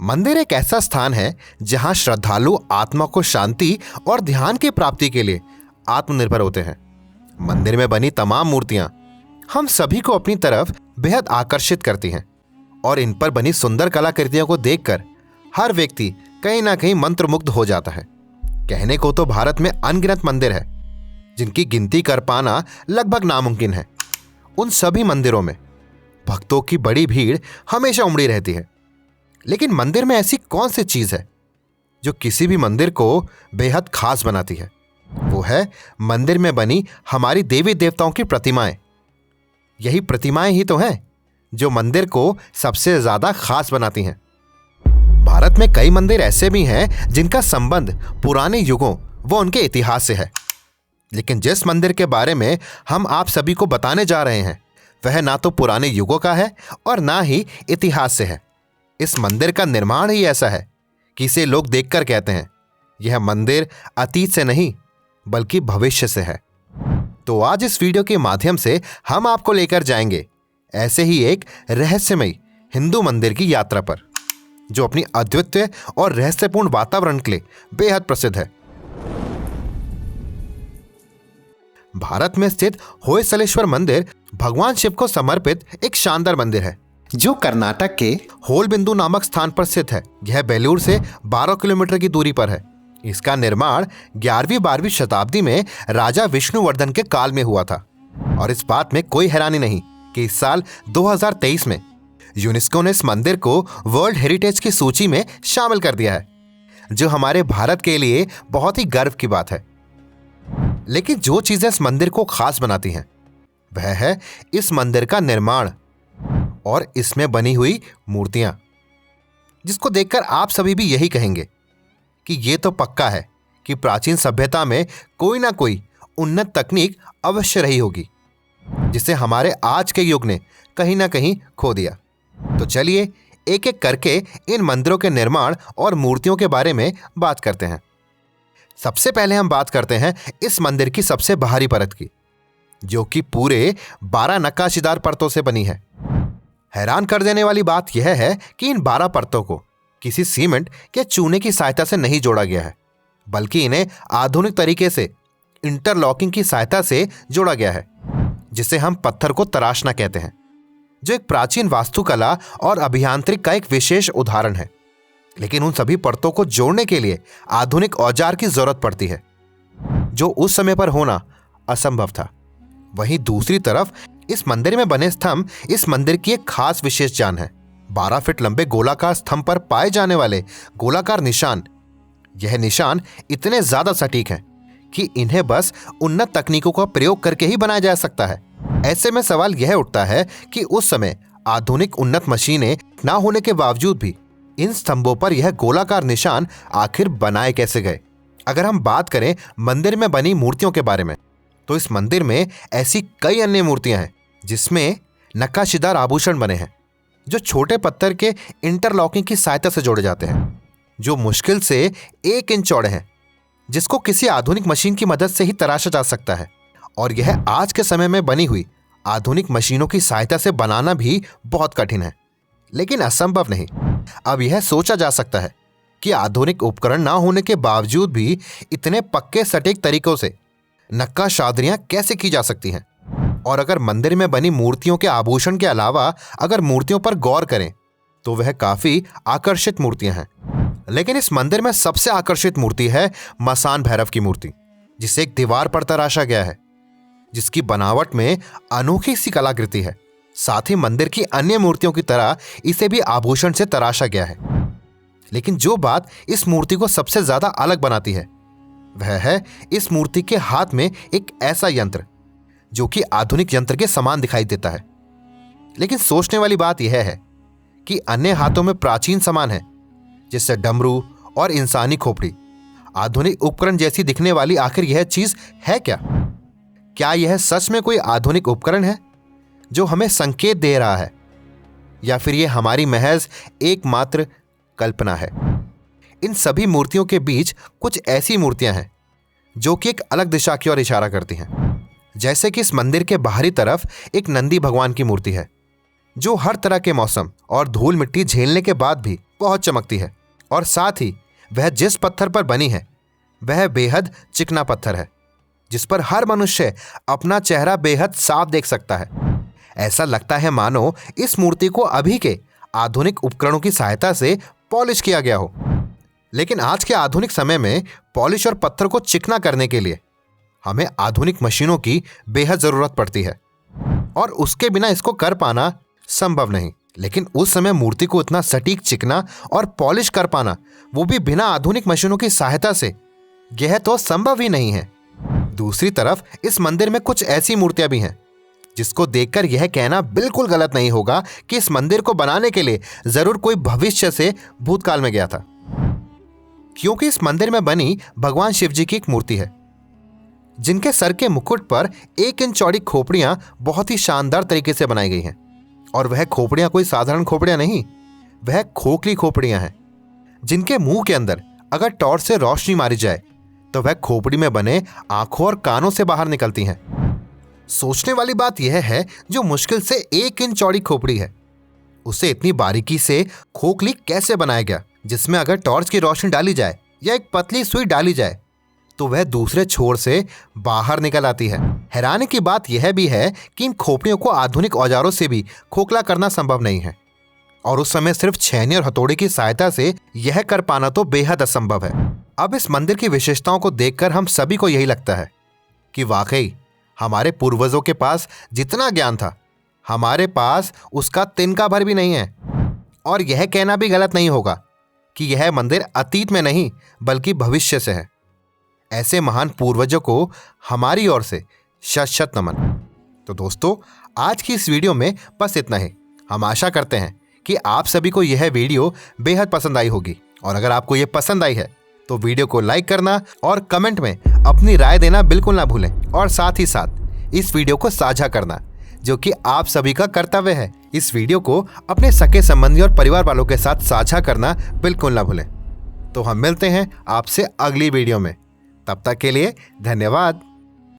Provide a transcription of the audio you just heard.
मंदिर एक ऐसा स्थान है जहां श्रद्धालु आत्मा को शांति और ध्यान की प्राप्ति के लिए आत्मनिर्भर होते हैं। मंदिर में बनी तमाम मूर्तियां हम सभी को अपनी तरफ बेहद आकर्षित करती हैं और इन पर बनी सुंदर कलाकृतियों को देखकर हर व्यक्ति कहीं ना कहीं मंत्रमुग्ध हो जाता है। कहने को तो भारत में अनगिनत मंदिर है जिनकी गिनती कर पाना लगभग नामुमकिन है। उन सभी मंदिरों में भक्तों की बड़ी भीड़ हमेशा उमड़ी रहती है। लेकिन मंदिर में ऐसी कौन सी चीज है जो किसी भी मंदिर को बेहद खास बनाती है? वो है मंदिर में बनी हमारी देवी देवताओं की प्रतिमाएं। यही प्रतिमाएं ही तो हैं जो मंदिर को सबसे ज्यादा खास बनाती हैं। भारत में कई मंदिर ऐसे भी हैं जिनका संबंध पुराने युगों व उनके इतिहास से है। लेकिन जिस मंदिर के बारे में हम आप सभी को बताने जा रहे हैं वह ना तो पुराने युगों का है और ना ही इतिहास से है। इस मंदिर का निर्माण ही ऐसा है कि इसे लोग देखकर कहते हैं यह मंदिर अतीत से नहीं बल्कि भविष्य से है। तो आज इस वीडियो के माध्यम से हम आपको लेकर जाएंगे ऐसे ही एक रहस्यमयी हिंदू मंदिर की यात्रा पर, जो अपनी अद्वितीय और रहस्यपूर्ण वातावरण के लिए बेहद प्रसिद्ध है। भारत में स्थित होयसलेश्वर मंदिर भगवान शिव को समर्पित एक शानदार मंदिर है जो कर्नाटक के होलबिंदु नामक स्थान पर स्थित है। यह बेलूर से 12 किलोमीटर की दूरी पर है। इसका निर्माण 11वीं-12वीं शताब्दी में राजा विष्णुवर्धन के काल में हुआ था और इस बात में कोई हैरानी नहीं कि इस साल 2023 में यूनेस्को ने इस मंदिर को वर्ल्ड हेरिटेज की सूची में शामिल कर दिया है, जो हमारे भारत के लिए बहुत ही गर्व की बात है। लेकिन जो चीजें इस मंदिर को खास बनाती हैं वह है इस मंदिर का निर्माण और इसमें बनी हुई मूर्तियां, जिसको देखकर आप सभी भी यही कहेंगे कि ये तो पक्का है कि प्राचीन सभ्यता में कोई ना कोई उन्नत तकनीक अवश्य रही होगी जिसे हमारे आज के युग ने कहीं ना कहीं खो दिया। तो चलिए एक एक करके इन मंदिरों के निर्माण और मूर्तियों के बारे में बात करते हैं। सबसे पहले हम बात करते हैं इस मंदिर की सबसे बाहरी परत की, जो कि पूरे 12 नक्काशीदार परतों से बनी है। हैरान कर देने वाली बात यह है कि इन 12 परतों को किसी सीमेंट या चूने की सहायता से नहीं जोड़ा गया है, बल्कि इन्हें आधुनिक तरीके से इंटरलॉकिंग की सहायता से जोड़ा गया है, जिसे हम पत्थर को तराशना कहते हैं, जो एक प्राचीन वास्तुकला और अभियांत्रिक का एक विशेष उदाहरण है। लेकिन उन सभी परतों को जोड़ने के लिए आधुनिक औजार की जरूरत पड़ती है, जो उस समय पर होना असंभव था। वहीं दूसरी तरफ इस मंदिर में बने स्तंभ इस मंदिर की एक खास विशेष जान है। 12 फीट लंबे गोलाकार स्तंभ पर पाए जाने वाले गोलाकार निशान, यह निशान इतने ज्यादा सटीक हैं कि इन्हें बस उन्नत तकनीकों का प्रयोग करके ही बनाया जा सकता है। ऐसे में सवाल यह उठता है कि उस समय आधुनिक उन्नत मशीनें ना होने के बावजूद भी इन स्तंभों पर यह गोलाकार निशान आखिर बनाए कैसे गए। अगर हम बात करें मंदिर में बनी मूर्तियों के बारे में, तो इस मंदिर में ऐसी कई अन्य मूर्तियां हैं जिसमें नक्काशीदार आभूषण बने हैं, जो छोटे पत्थर के इंटरलॉकिंग की सहायता से जोड़े जाते हैं, जो मुश्किल से 1 इंच चौड़े हैं, जिसको किसी आधुनिक मशीन की मदद से ही तराशा जा सकता है। और यह आज के समय में बनी हुई आधुनिक मशीनों की सहायता से बनाना भी बहुत कठिन है, लेकिन असंभव नहीं। अब यह सोचा जा सकता है कि आधुनिक उपकरण ना होने के बावजूद भी इतने पक्के सटीक तरीकों से नक्काशादरियां कैसे की जा सकती हैं। और अगर मंदिर में बनी मूर्तियों के आभूषण के अलावा अगर मूर्तियों पर गौर करें तो वह काफी आकर्षित मूर्तियां हैं। लेकिन इस मंदिर में सबसे आकर्षित मूर्ति है मसान भैरव की मूर्ति, जिसे एक दीवार पर तराशा गया है, जिसकी बनावट में अनोखी सी कलाकृति है। साथ ही मंदिर की अन्य मूर्तियों की तरह इसे भी आभूषण से तराशा गया है। लेकिन जो बात इस मूर्ति को सबसे ज्यादा अलग बनाती है वह है इस मूर्ति के हाथ में एक ऐसा यंत्र जो कि आधुनिक यंत्र के समान दिखाई देता है। लेकिन सोचने वाली बात यह है कि अन्य हाथों में प्राचीन सामान है, जैसे डमरू और इंसानी खोपड़ी। आधुनिक उपकरण जैसी दिखने वाली आखिर यह चीज है क्या? क्या यह सच में कोई आधुनिक उपकरण है जो हमें संकेत दे रहा है, या फिर यह हमारी महज एकमात्र कल्पना है? इन सभी मूर्तियों के बीच कुछ ऐसी मूर्तियां हैं जो कि एक अलग दिशा की ओर इशारा करती हैं। जैसे कि इस मंदिर के बाहरी तरफ एक नंदी भगवान की मूर्ति है, जो हर तरह के मौसम और धूल मिट्टी झेलने के बाद भी बहुत चमकती है और साथ ही वह जिस पत्थर पर बनी है वह बेहद चिकना पत्थर है, जिस पर हर मनुष्य अपना चेहरा बेहद साफ देख सकता है। ऐसा लगता है मानो इस मूर्ति को अभी के आधुनिक उपकरणों की सहायता से पॉलिश किया गया हो। लेकिन आज के आधुनिक समय में पॉलिश और पत्थर को चिकना करने के लिए हमें आधुनिक मशीनों की बेहद जरूरत पड़ती है और उसके बिना इसको कर पाना संभव नहीं। लेकिन उस समय मूर्ति को इतना सटीक चिकना और पॉलिश कर पाना, वो भी बिना आधुनिक मशीनों की सहायता से, यह तो संभव ही नहीं है। दूसरी तरफ इस मंदिर में कुछ ऐसी मूर्तियां भी हैं जिसको देखकर यह कहना बिल्कुल गलत नहीं होगा कि इस मंदिर को बनाने के लिए जरूर कोई भविष्य से भूतकाल में गया था, क्योंकि इस मंदिर में बनी भगवान शिव जी की एक मूर्ति है जिनके सर के मुकुट पर 1 इंच चौड़ी खोपड़ियां बहुत ही शानदार तरीके से बनाई गई हैं। और वह खोपड़ियां कोई साधारण खोपड़ियां नहीं, वह खोखली खोपड़ियां हैं जिनके मुंह के अंदर अगर टॉर्च से रोशनी मारी जाए तो वह खोपड़ी में बने आंखों और कानों से बाहर निकलती हैं। सोचने वाली बात यह है, जो मुश्किल से 1 इंच चौड़ी खोपड़ी है उसे इतनी बारीकी से खोखली कैसे बनाया गया, जिसमें अगर टॉर्च की रोशनी डाली जाए या एक पतली सुई डाली जाए तो वह दूसरे छोर से बाहर निकल आती है। हैरानी की बात यह भी है कि इन खोपड़ियों को आधुनिक औजारों से भी खोखला करना संभव नहीं है और उस समय सिर्फ छेनी और हथौड़े की सहायता से यह कर पाना तो बेहद असंभव है। अब इस मंदिर की विशेषताओं को देखकर हम सभी को यही लगता है कि वाकई हमारे पूर्वजों के पास जितना ज्ञान था, हमारे पास उसका तिनका भर भी नहीं है। और यह कहना भी गलत नहीं होगा कि यह मंदिर अतीत में नहीं बल्कि भविष्य से है। ऐसे महान पूर्वजों को हमारी ओर से शत शत नमन। तो दोस्तों, आज की इस वीडियो में बस इतना ही। हम आशा करते हैं कि आप सभी को यह वीडियो बेहद पसंद आई होगी और अगर आपको यह पसंद आई है तो वीडियो को लाइक करना और कमेंट में अपनी राय देना बिल्कुल ना भूलें और साथ ही साथ इस वीडियो को साझा करना, जो कि आप सभी का कर्तव्य है। इस वीडियो को अपने सगे संबंधी और परिवार वालों के साथ साझा करना बिल्कुल ना भूलें। तो हम मिलते हैं आपसे अगली वीडियो में, तब तक के लिए धन्यवाद।